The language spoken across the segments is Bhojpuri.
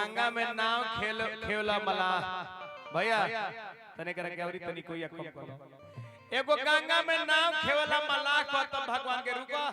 गंगा में नाव खेला मला भैया तने करे के औरी तनी कोई कम करो एगो गंगा में नाव खेला मला को तो भगवान के रुको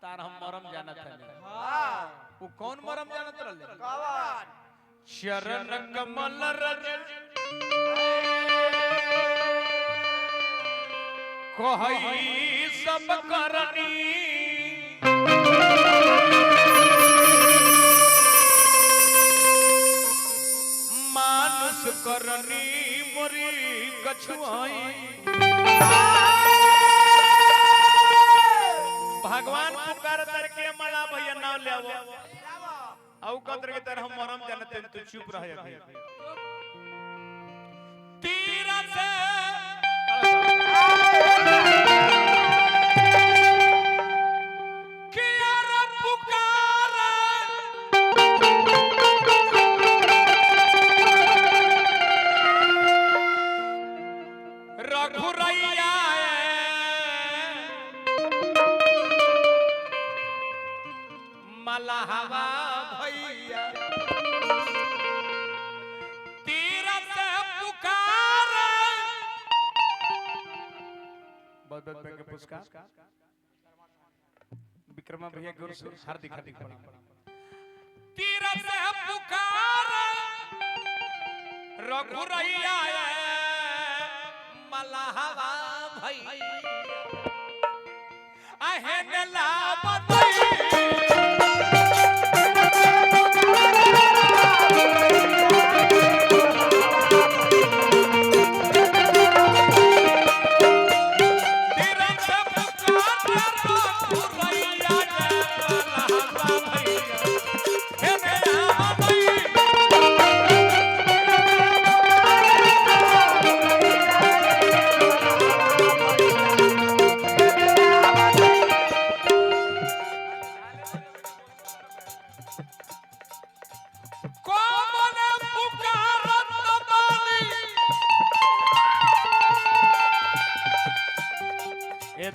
तार हम मरम जानत है हां वो कौन मरम जानत रहले कौन चरण कमल रज कोई सब करनी मानुष करनी मोरी कछुआई भगवान पुकार करके मला भैया नाम ले आवो औ कतर के तरह हम मरम जानते तू चुप रह जा तीर से मलहवा भैया तीरथ पुकार बहुत बहुत के पुरस्कार विक्रमा भैया की ओर से हार्दिक हार्दिक प्रणाम तीरथ पुकार रघुरैया मलहवा भैया अहेला बतई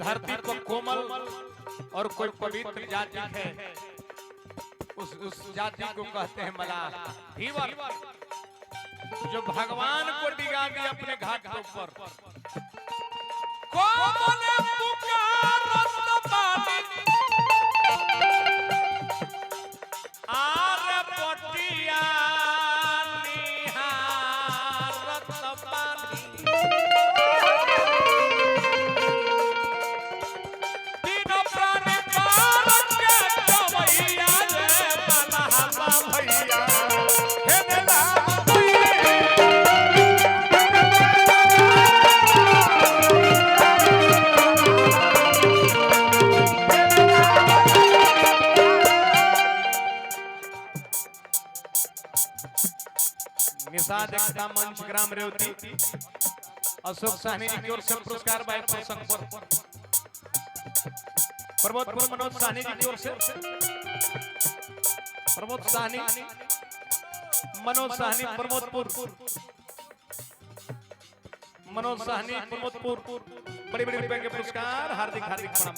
धरती को कोमल और कोई पवित्र जाति है उस जाति को कहते हैं मलाह धीवर जो भगवान को डिगा दिया अपने घाट के ऊपर कोमल पुकारत पानी आर पटिया निहारत पानी निषाद एकता मंच ग्राम रेवती अशोक साहनी जी की ओर से पुरस्कार बाय प्रसंग पर प्रमोदपुर मनोज साहनी जी की ओर से प्रमोद साहनी मनोज साहनी प्रमोदपुर मनोज साहनी प्रमोदपुर बड़ी बड़ी रुपए के पुरस्कार हार्दिक हार्दिक प्रणाम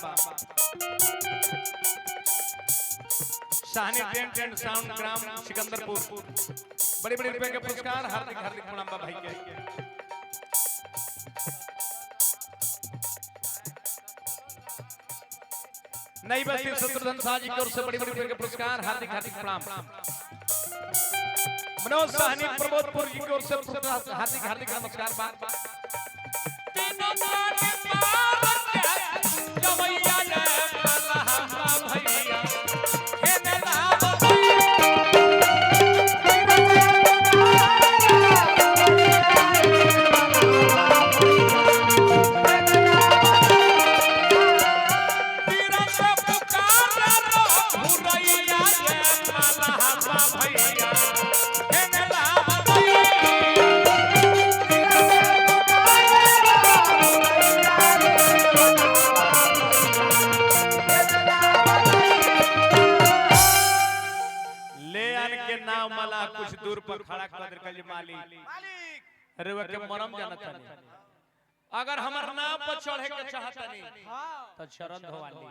Sahni tent and sound gram Sikandarpur बड़ी बड़ी रुपए के पुरस्कार हार्दिक हार्दिक प्रणाम भाई के नई बस्ती शत्रुघ्न शाह जी की ओर से बड़ी बड़ी रुपए के पुरस्कार हार्दिक हार्दिक प्रणाम मनोज साहनी प्रमोदपुर जी की ओर से हार्दिक हार्दिक नमस्कार कुछ दूर पर खड़ा कर कल मालिक रेवा के मरम जानत नहीं अगर हमर नाम पर चढ़े के चाहत नहीं तो चरण धोवाली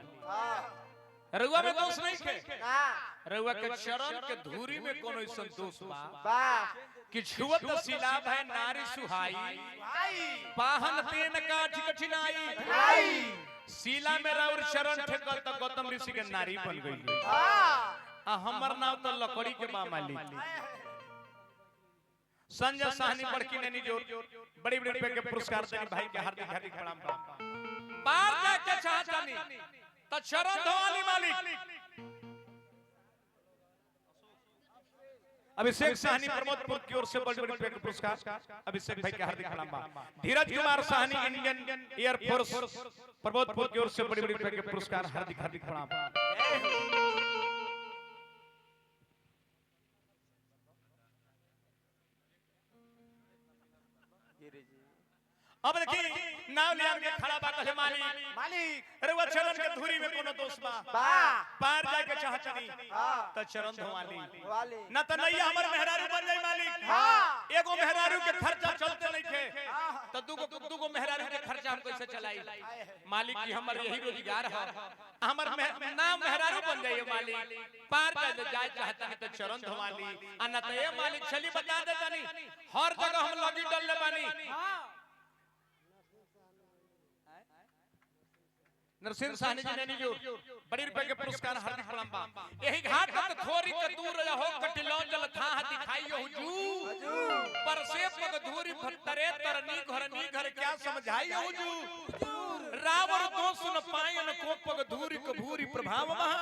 रउआ में दोष नहीं खे रउआ के चरण के धूरी में कोनो ऐसन दोष बा कि छुअत सिलाब है नारी सुहाई पाहन तेन काठ कठिनाई सीला में राउर चरण ठेकल त गौतम ऋषि के नारी बन गई आ हमर नाम तो लकड़ी के मामाली संजय साहनी बड़की नैनी जो बड़ी बड़ी रुपए के पुरस्कार देनी भाई के हार्दिक हार्दिक प्रणाम पार जाके चाहतानी त चरण धोवाली मालिक अभिषेक साहनी प्रमोदपुर की ओर से बड़ी बड़ी रुपए के पुरस्कार अभिषेक भाई के हार्दिक प्रणाम धीरज कुमार साहनी इंडियन एयरफोर्स प्रमोदपुर की ओर से बड़ी बड़ी रुपए के पुरस्कार हार्दिक हार्दिक प्रणाम अब देखी नाव ले आके खड़ा बा कहे मालिक अरे वो चरण के धुरी में कोनो दोष बा पार जाए के चाहतनी त चरण धोवाली न त नैया हमर मेहरारू बन जाई मालिक एगो मेहरारू के खर्चा चलते नहीं थे त दूगो मेहरारू के खर्चा हम कैसे चलाई मालिक की हमर यही रोजगार है हमर नाम मेहरारू बन जाइए मालिक पार जाए चाहतनी त चरण धोवाली आ न त ए मालिक चली बता देतनी हर जगह हम लगी डलले बानी नरसिंह साहनी जी ने जो बड़ी रुपए के पुरस्कार हार्दिक प्रणाम बा यही घाट पर थोरी के दूर हो कटिलो जल था दिखाइयो हुजू पर से पग धूरी फतरे तरनी घर क्या समझाइयो हुजू रावण दोष न पायन को पग धूरी को भूरी प्रभाव महा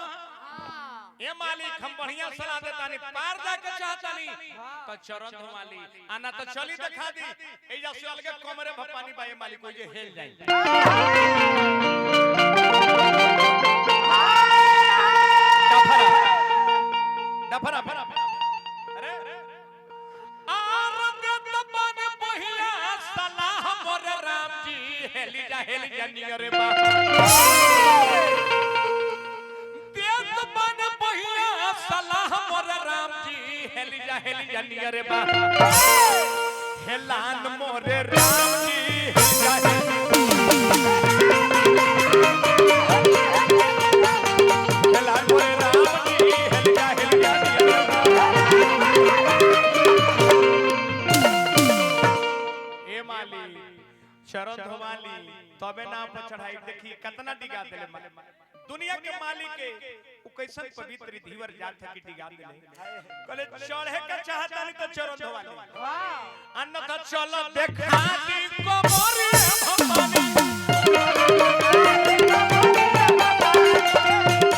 ए मालिक हम बढ़िया सलाह देतानी पार जाके चाहतानी त चरण धोवाली आना त चली दिखा दी एजा से अलगे कमरे भपानी बा ए मालिक कोई जे हेल जाई डफरा अरे आरंग तपन बहिया सलाह मोर राम जी हेली जा नियर बा देत बन बहिया सलाह मोर राम जी हेली जा नियर बा हेलान मोर राम जी हेलान मोर चरण धोवाली तबे नाम पर चढ़ाई देखी कितना डिगा देले दुनिया के मालिक के उ कैसन पवित्र धीवर जात है कि डिगा देले कहले चढ़े के चाहता नहीं तो चरण धोवाली अन्यथा चल देखा दी कोमरी भवानी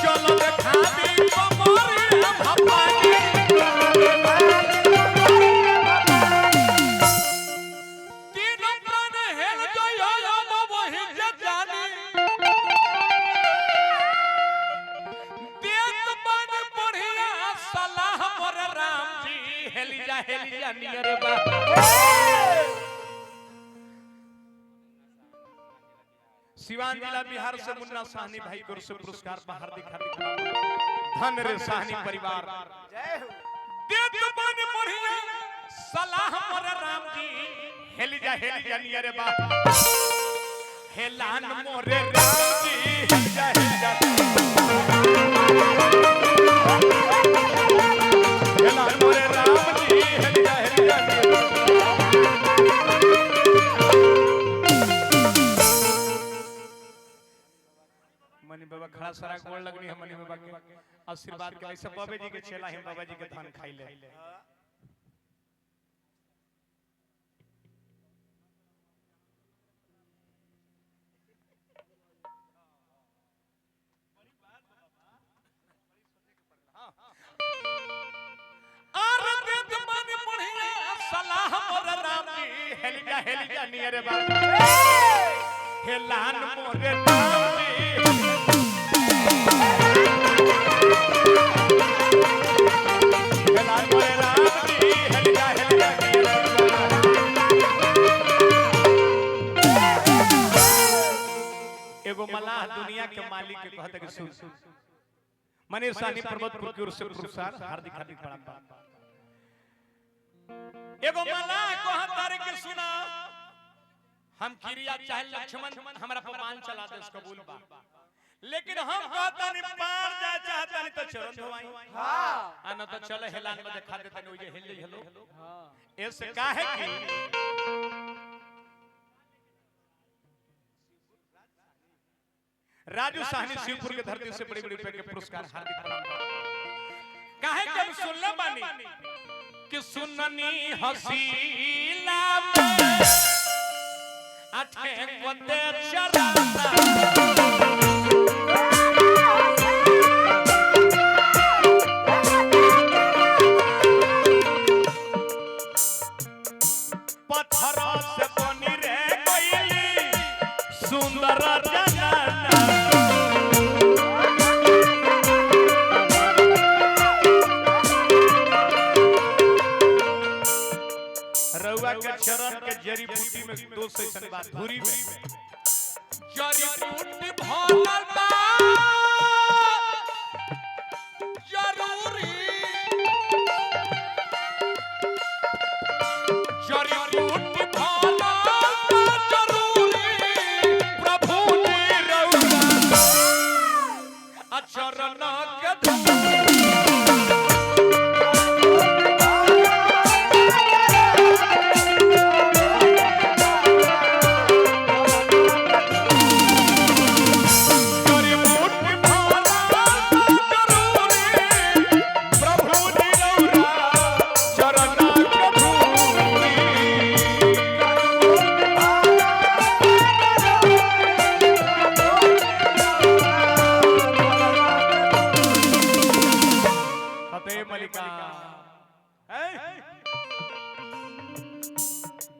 चल देखा दी कोमरी भवानी नियर बा सिवान जिला बिहार से मुन्ना साहनी भाई को पुरस्कार पर हार्दिक धन रे साहनी परिवार जय हो देत बन बढ़िया सलाह मोर राम जी हेली जा नियर बा हेलान मोर राम जी हेली जा हेलान मोर राम जी हेली जा मनी बाबा खड़ा सारा गोड़ लगनी है मनी बाबा के आशीर्वाद के ऐसे बाबा जी के चेला है बाबा जी के धान खाई ले सलाह मोर राम जी हेली जा नियर बा हेलान मोर राम जी हेलान मोर राम जी हेली जा नियर एगो मलाह दुनिया के मालिक के कहते कि सुन मनीर साहनी प्रमोदपुर की ओर से पुरस्कार हार्दिक हार्दिक प्रणाम एगो मलाह को हतारे के सुना हम क्रिया चाहे लक्ष्मण हमरा पर बाण चला दे कबूल बा लेकिन हम कहता नहीं पार जा चाहता नहीं तो चरण धोवाई। हां आना तो चले हेलान में दिखा देता नहीं ये हिल हेलो। हां ऐसे काहे की राजू साहनी शिवपुर के धरती से बड़ी बड़ी के पुरस्कार हार्दिक प्रणाम। काहे के सुनले बानी कि सुननी हसीला आठे कोते चरता पत्थर से बनी रे कोई सुंदर जनाना रउआ के चरण के जड़ी बूटी में दो सैसन बात धुरी में जड़ी बूटी भोलल बा जरूरी जड़ी बूटी भोलल बा जरूरी प्रभु ने रउआ चरण के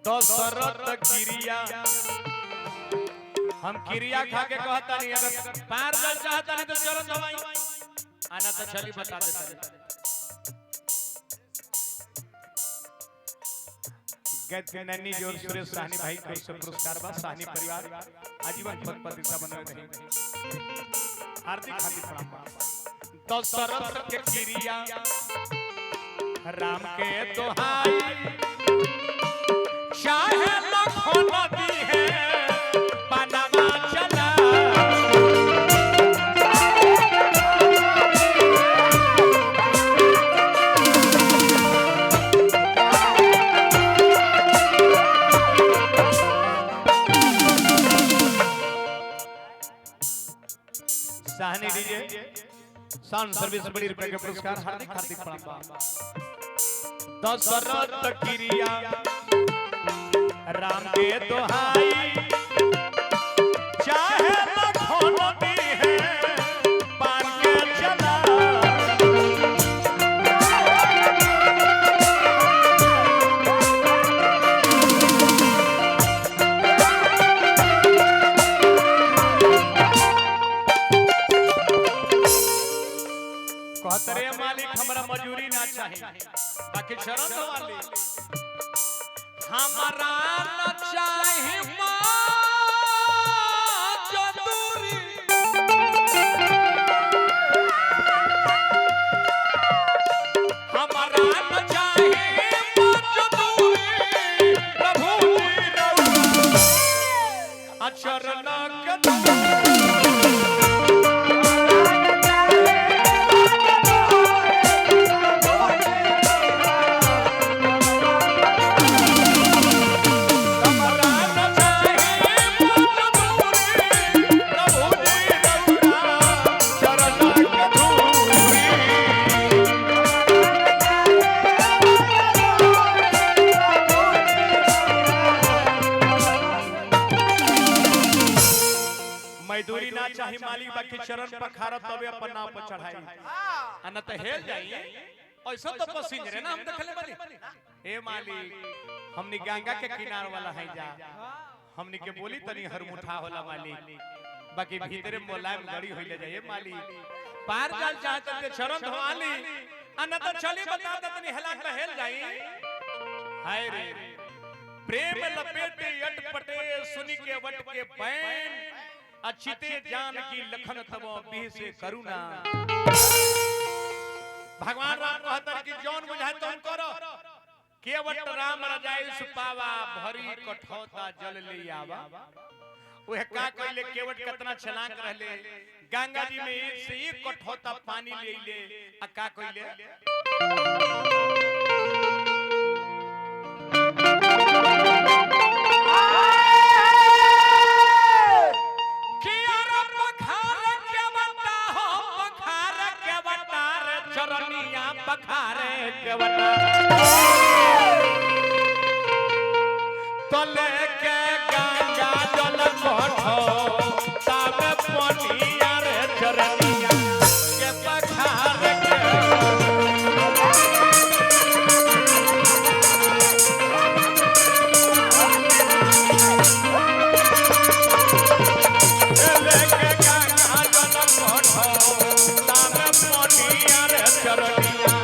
दशरथ क्रिया हम क्रिया खा के कहता नहीं अगर पार जा चाहता नहीं तो चरण धोवाई आना तो चली बता देता गैत के नन्ही जोर सुरेश साहनी भाई को से पुरस्कार बा साहनी परिवार आजीवन पद प्रतिष्ठा बनल रही हार्दिक हार्दिक प्रणाम। दशरथ के क्रिया राम के दोहाई चाहे लखन दी है बनवा चला साहनी डीजे साउंड सर्विस बड़ी रुपए के पुरस्कार हार्दिक हार्दिक प्रणाम। दशरथ क्रिया राम के दोहाई चाहे लखन दी है पान के चला कहतरे मालिक हमरा मजूरी ना चाहिए बाकी शरण वाली हमारा न चाहे मजदूरी हमारा न चाहे मजदूरी प्रभु जी रउआ चरण के मजदूरी ना चाही मालिक बाकी चरण पखारत तबे अपन नाम पर चढ़ाई अन त हेल जाई ऐसा तो पसीन रे ना हम देखले बानी ए मालिक हमनी गंगा के किनार वाला है जा हमनी के बोली तनी हरमुठा होला मालिक बाकी भीतरे मोलायम गड़ी होइले जाए मालिक पार जाल चाहत के चरण धोवाली अन त चली बता तनी हेलाक में हेल जाई हाय रे प्रेम लपेटे अटपटे सुनी के वट के बैन अचिते जान की लखन तबो बिह से करुणा भगवान राम कहतर कि जौन बुझाए तौन करो केवट राम रजाई सुपावा भरी कठौता जल ले आवा ओहे का कहले केवट कितना छलांग रहले गंगा जी में एक से एक कठौता पानी ले ले आ का कहले पखारे के बता तले के गंगा जल कोठो तब पनिया रे चरनिया के पखारे के तले के गंगा जल कोठो तब पनिया रे चरनिया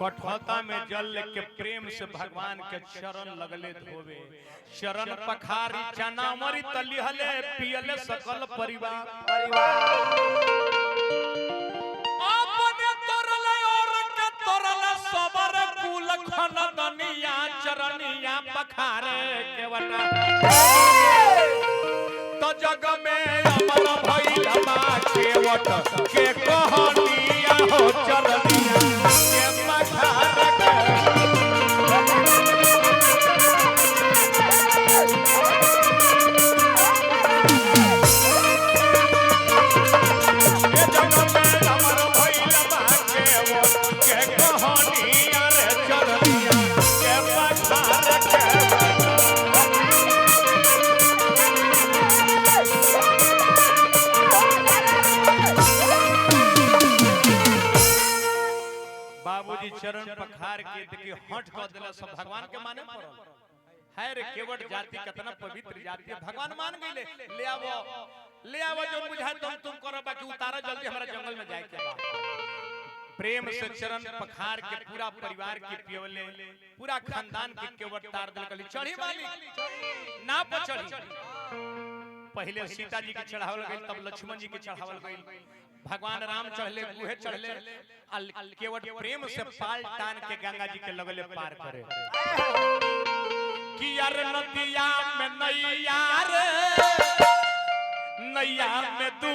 कठौता में जल के प्रेम से भगवान के चरण लगले धोवे शरण पखारी चनामरी तलिहले पियले सकल परिवार अपने तरले और के तरले सबर कुल खन दनिया चरनिया पखारे के वटा तो जग में अमर भइल बा केवट के कहानिया हो चरनिया के पखारे के जग में अमर भइल बा केवट के कहानिया रे चरनिया के पखारे के बाबूजी चरण पखार के देखिए हट कर देला सब भगवान के माने पड़ल है रे केवट जाति कितना पवित्र जाति है भगवान मान गइले ले आवो जो बुझाए तुम करो बाकी उतारा जल्दी हमरा जंगल में जाए के बा प्रेम से चरण पखार के पूरा परिवार के पियोले पूरा खानदान के केवट तार दिल कली चढ़ी वाली ना पचड़ी पहले सीता जी के चढ़ावल गइल तब लक्ष्मण जी के चढ़ावल गइल भगवान राम चढ़ले गुहे चढ़ले केवट प्रेम से पाल टान के गंगा जी के लगले पार करे कि यार नदिया में नैया रे नैया में दू